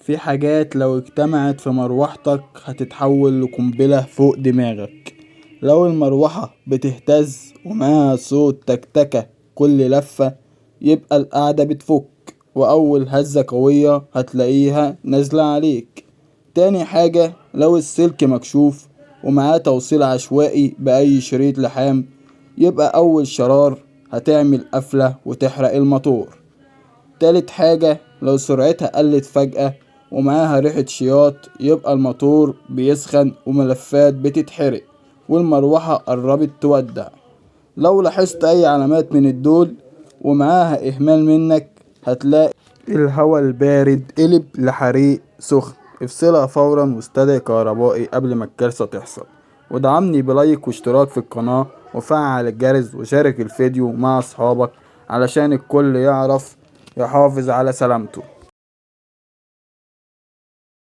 في حاجات لو اجتمعت في مروحتك هتتحول لقنبلة فوق دماغك. لو المروحة بتهتز ومعاها صوت تكتكة كل لفة، يبقى القعدة بتفك، وأول هزة قوية هتلاقيها نازلة عليك. تاني حاجة، لو السلك مكشوف ومعاه توصيل عشوائي بأي شريط لحام، يبقى أول شرار هتعمل قفلة وتحرق الموتور. تالت حاجة، لو سرعتها قلت فجأة ومعاها ريحة شياط، يبقى الموتور بيسخن وملفات بتتحرق والمروحة قربت تودع. لو لاحظت أي علامات من الدول ومعاها إهمال منك، هتلاقي الهواء البارد قلب لحريق سخن. افصلها فورا واستدعي كهربائي قبل ما الكارثة تحصل. ودعمني بلايك واشتراك في القناة وفعل الجرس وشارك الفيديو مع أصحابك علشان الكل يعرف يحافظ على سلامته.